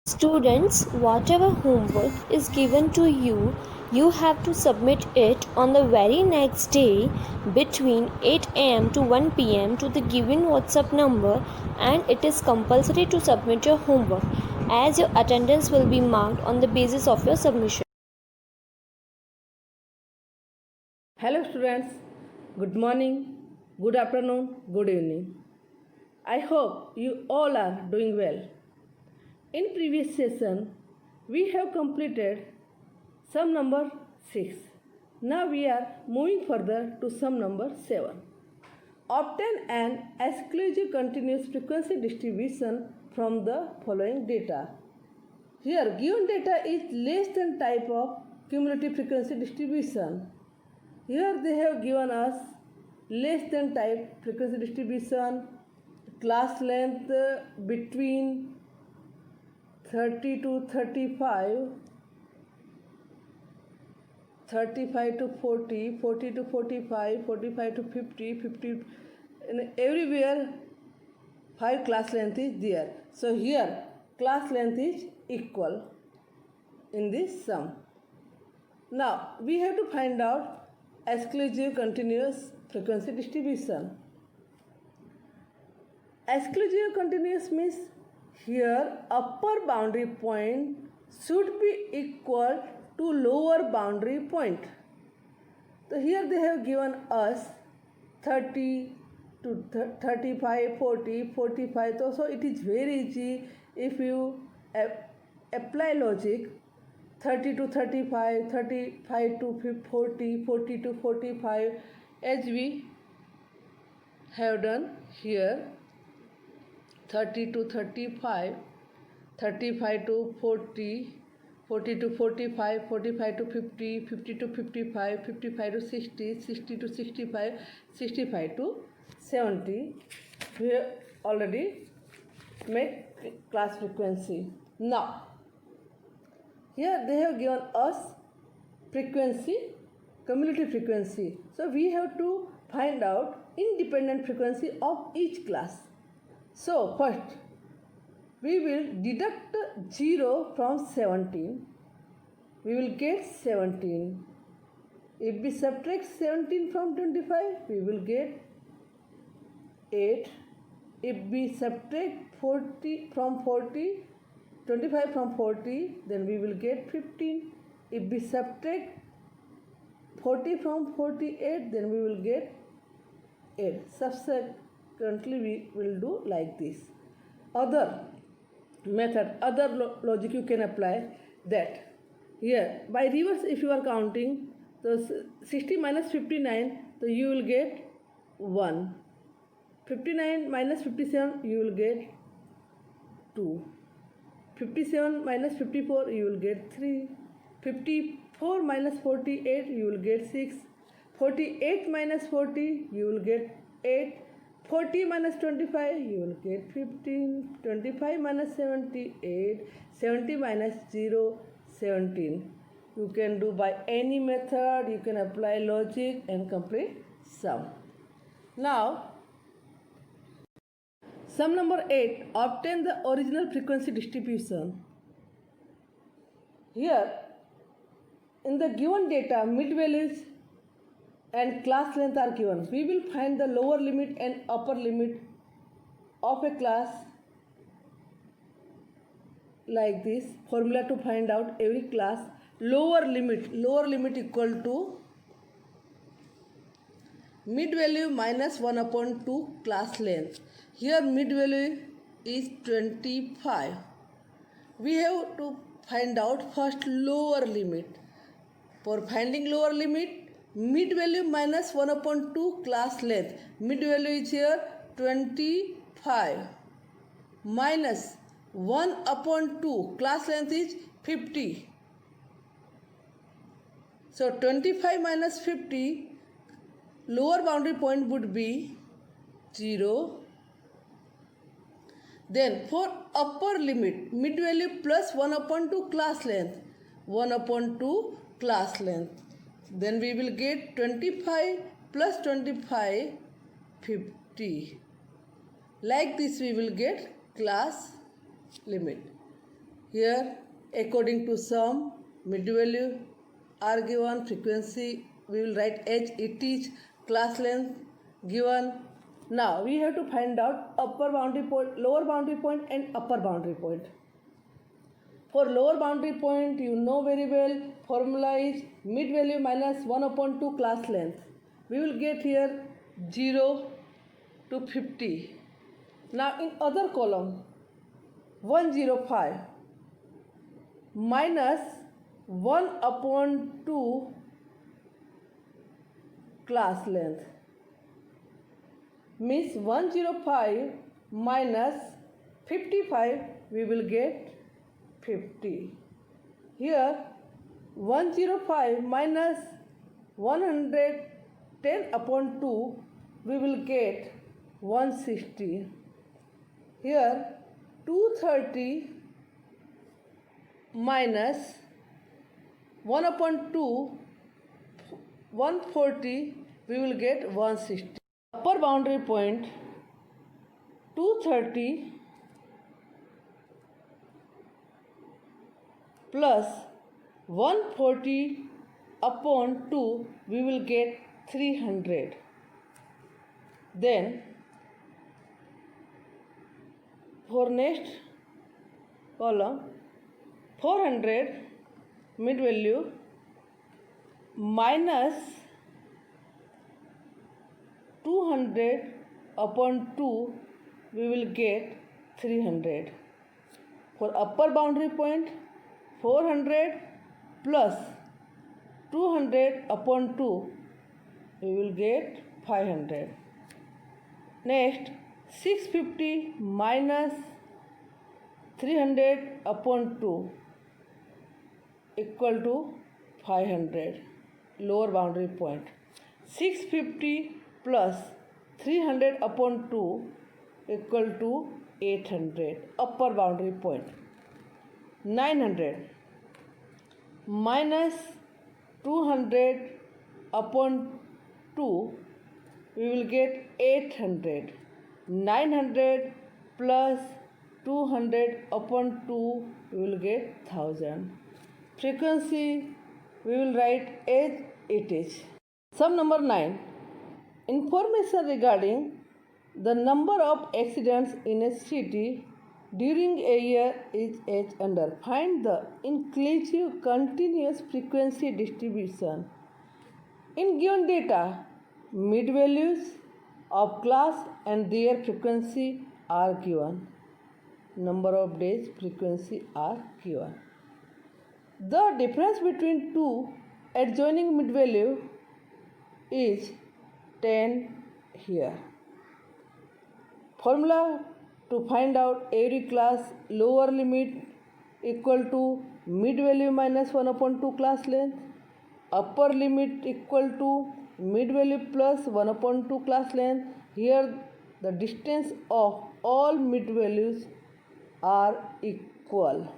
Students, whatever homework is given to you, you have to submit it on the very next day between 8 am to 1 pm to the given WhatsApp number, and it is compulsory to submit your homework as your attendance will be marked on the basis of your submission. Hello students, good morning, good afternoon, good evening. I hope you all are doing well. In previous session, we have completed sum number 6. Now we are moving further to sum number 7. Obtain an exclusive continuous frequency distribution from the following data. Here given data is less than type of cumulative frequency distribution. Here they have given us less than type frequency distribution, class length between 30 to 35, 35 to 40, 40 to 45, 45 to 50, 50, and everywhere 5 class length is there. So here class length is equal in this sum. Now we have to find out exclusive continuous frequency distribution. Exclusive continuous means here upper boundary point should be equal to lower boundary point. So here they have given us 30 to 35, 40, 45. So it is very easy if you apply logic. 30 to 35, 35 to 40, 40 to 45, as we have done here. 30 to 35, 35 to 40, 40 to 45, 45 to 50, 50 to 55, 55 to 60, 60 to 65, 65 to 70. We have already made class frequency. Now, here they have given us frequency, cumulative frequency. So we have to find out independent frequency of each class. So first we will deduct 0 from 17. We will get 17. If we subtract 17 from 25, we will get 8. If we subtract 40 from 40, 25 from 40, then we will get 15. If we subtract 40 from 48, then we will get 8. Subsequently, we will do like this. Other method, other logic you can apply that. Here, by reverse, if you are counting, so 60 minus 59, so you will get 1. 59 minus 57, you will get 2. 57 minus 54, you will get 3. 54 minus 48, you will get 6. 48 minus 40, you will get 8. 40 minus 25, you will get 15. 25 minus 78, 70 minus 0, 17. You can do by any method, you can apply logic and complete sum. Now, sum number 8, obtain the original frequency distribution. Here, in the given data, mid values and class length are given. We will find the lower limit and upper limit of a class like this. Formula to find out every class. Lower limit equal to mid value minus 1 upon 2 class length. Here mid value is 25. We have to find out first lower limit. For finding lower limit, mid value minus 1 upon 2 class length. Mid value is here 25 minus 1 upon 2 class length is 50. So 25 minus 50, lower boundary point would be 0. Then for upper limit, mid value plus 1 upon 2 class length, 1 upon 2 class length. Then we will get 25 plus 25, 50. Like this we will get class limit. Here, according to sum, mid value are given, frequency we will write as it is, class length given. Now we have to find out upper boundary point, lower boundary point and upper boundary point. For lower boundary point, you know very well, formula is mid value minus 1 upon 2 class length. We will get here 0 to 50. Now in other column, 105 minus 1 upon 2 class length means 105 minus 55 we will get 50. Here 105 minus 110 upon 2 we will get 160. Here 230 minus 1 upon 2 140 we will get 160. Upper boundary point 230 plus 140 upon 2 we will get 300. Then for next column 400 mid value minus 200 upon 2 we will get 300. For upper boundary point 400 plus 200 upon 2 we will get 500. Next 650 minus 300 upon 2 equal to 500, lower boundary point. 650 plus 300 upon 2 equal to 800, upper boundary point. 900 minus 200 upon 2 we will get 800. 900 plus 200 upon 2 we will get 1000. Frequency we will write as it is. Sum number 9. Information regarding the number of accidents in a city during a year is as under. Find the inclusive continuous frequency distribution. In given data, mid values of class and their frequency are given. Number of days frequency are given. The difference between two adjoining mid value is 10 here. Formula to find out every class lower limit equal to mid value minus 1 upon 2 class length, upper limit equal to mid value plus 1 upon 2 class length. Here the distance of all mid values are equal.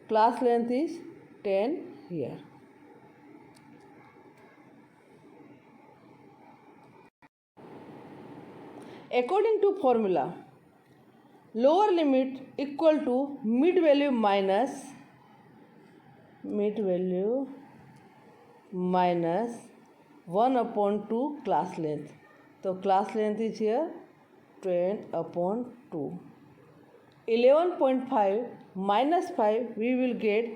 Class length is 10 here. According to formula, lower limit equal to mid value minus 1 upon 2 class length. So class length is here 10 upon 2. 11.5 minus 5 we will get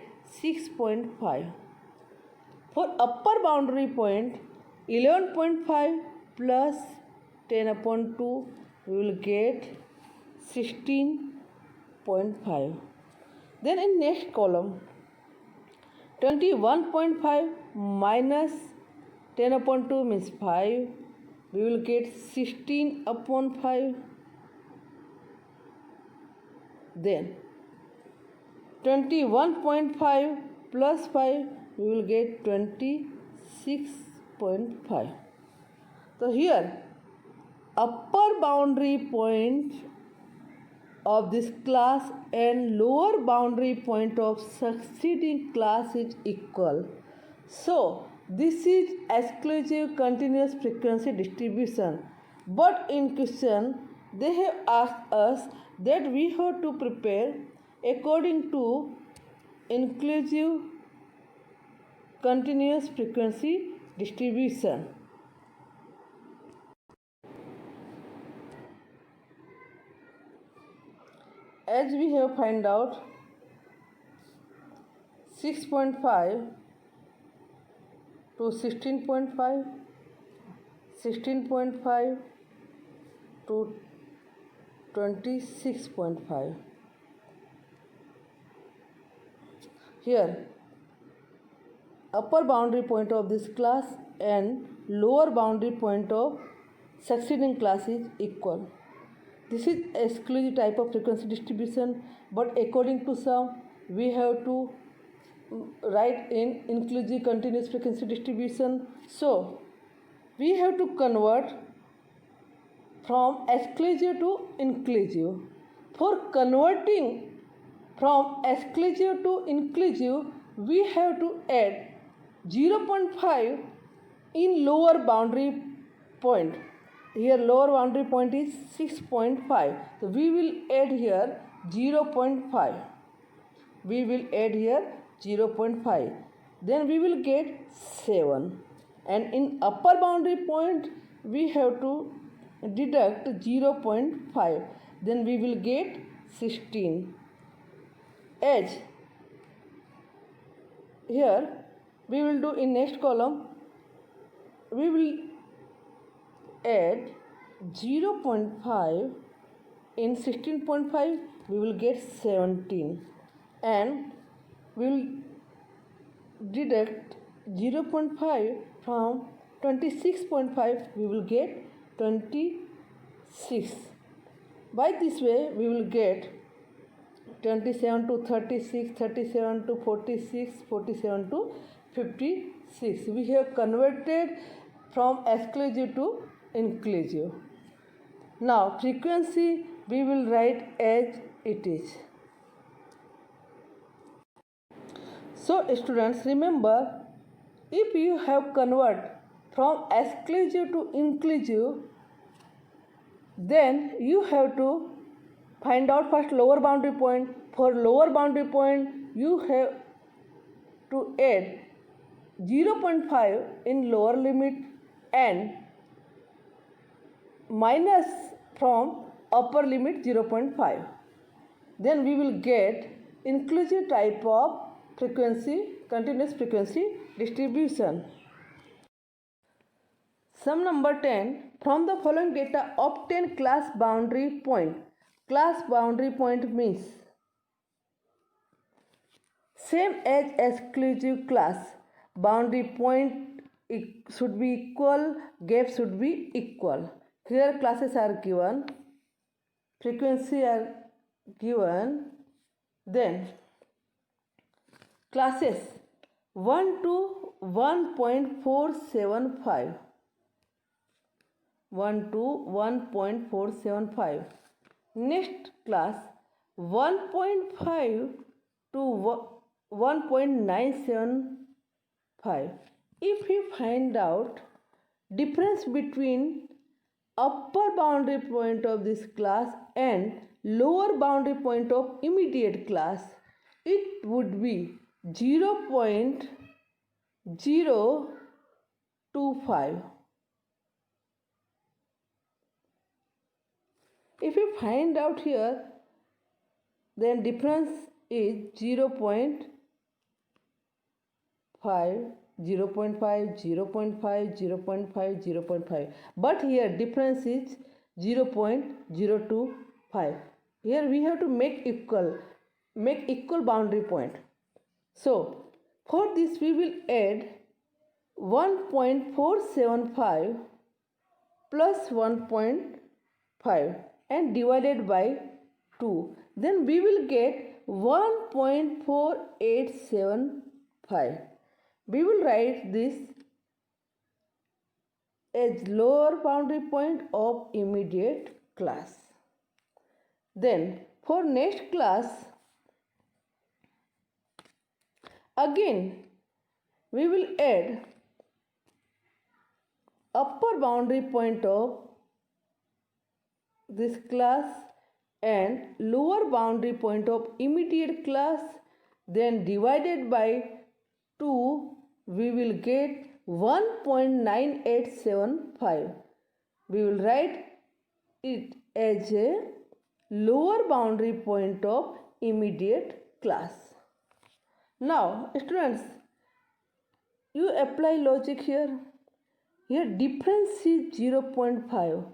6.5. For upper boundary point 11.5 plus 10 upon 2 we will get 16.5. Then in next column 21.5 minus 10 upon 2 means 5. We will get 16 upon 5. Then 21.5 plus 5 we will get 26.5. So here upper boundary point of this class and lower boundary point of succeeding class is equal. So this is exclusive continuous frequency distribution. But in question they have asked us that we have to prepare according to inclusive continuous frequency distribution. As we have found out 6.5 to 16.5, 16.5 to 26.5. Here upper boundary point of this class and lower boundary point of succeeding class is equal. This is exclusive type of frequency distribution, but according to some we have to write in inclusive continuous frequency distribution. So we have to convert from exclusive to inclusive. For converting from exclusive to inclusive, we have to add 0.5 in lower boundary point. Here lower boundary point is 6.5. So we will add here 0.5. We will add here 0.5. Then we will get 7. And in upper boundary point we have to deduct 0.5. Then we will get 16. As here we will do in next column, we will add 0.5 in 16.5, we will get 17, and we will deduct 0.5 from 26.5, we will get 26. By this way we will get 27 to 36, 37 to 46, 47 to 56. We have converted from exclusive to inclusive. Now frequency we will write as it is. So students, remember, if you have convert from exclusive to inclusive, then you have to find out first lower boundary point. For lower boundary point you have to add 0.5 in lower limit and minus from upper limit 0.5. Then we will get inclusive type of frequency, continuous frequency distribution. Sum number 10. From the following data obtain class boundary point. Class boundary point means same as exclusive class. Boundary point should be equal, gap should be equal. Here classes are given, frequency are given, then classes 1 to 1.475, 1 to 1.475. Next class 1.5 to 1.975. If we find out difference between upper boundary point of this class and lower boundary point of immediate class, it would be 0.025. If you find out here, then difference is 0.5, 0.5, 0.5, 0.5, 0.5. But here difference is 0.025. Here we have to make equal boundary point. So for this we will add 1.475 plus 1.5 and divided by 2. Then we will get 1.4875. We will write this as lower boundary point of immediate class. Then for next class, again we will add upper boundary point of this class and lower boundary point of immediate class, then divided by 2, we will get 1.9875. We will write it as a lower boundary point of immediate class. Now, students, you apply logic here. Here difference is 0.5.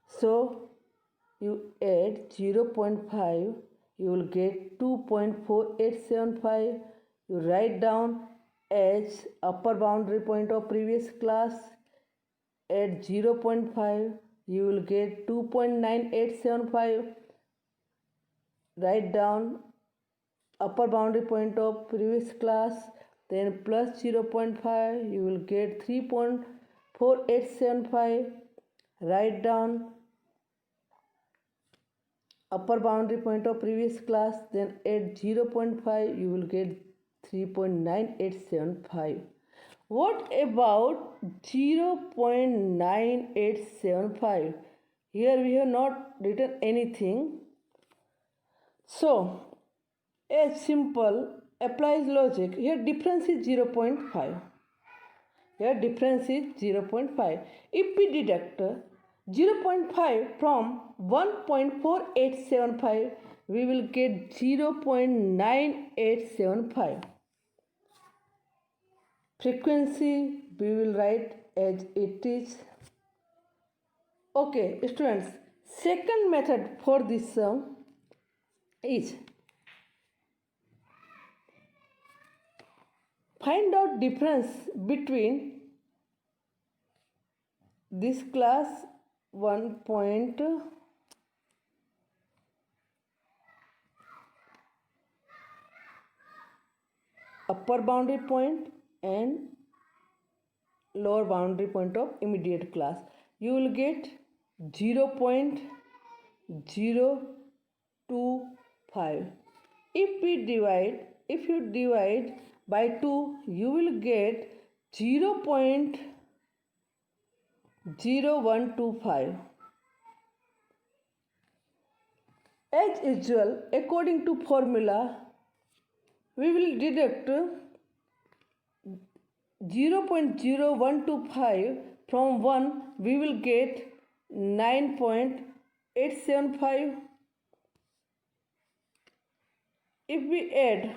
So, you add 0.5, you will get 2.4875. You write down as upper boundary point of previous class. Add 0.5, you will get 2.9875. Write down upper boundary point of previous class, then plus 0.5, you will get 3.4875. Write down upper boundary point of previous class, then add 0.5, you will get 3.9875. What about 0.9875? Here we have not written anything. So, a simple applies logic. Here difference is 0.5. Here difference is 0.5. If we deduct 0.5 from 1.4875, we will get 0.9875. Frequency we will write as it is. Okay, students, second method for this sum is find out difference between this class 1 point upper boundary point and lower boundary point of immediate class. You will get 0.025. If you divide by 2, you will get 0.0125. As usual, according to formula, we will deduct 0.0125 from 1, we will get 9.875. If we add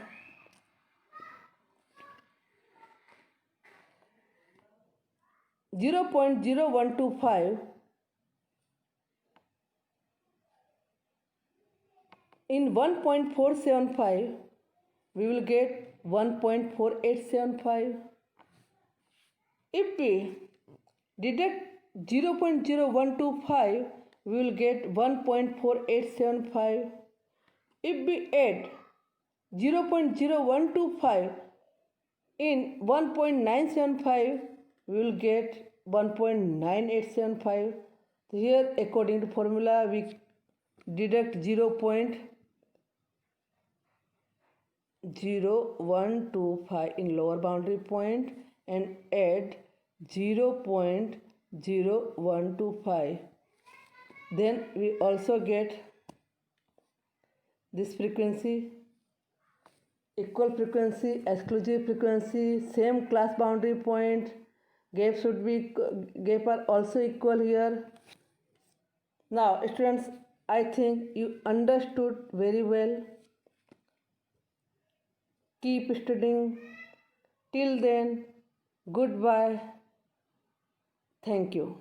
0.0125 in 1.475, we will get 1.4875. If we deduct 0.0125, we will get 1.4875. If we add 0.0125 in 1.975, we will get 1.9875. Here, according to formula, we deduct 0.0125 in lower boundary point and add 0.0125. Then we also get this frequency, equal frequency, exclusive frequency, same class boundary point, gap are also equal here. Now, students, I think you understood very well. Keep studying. Till then, goodbye. Thank you.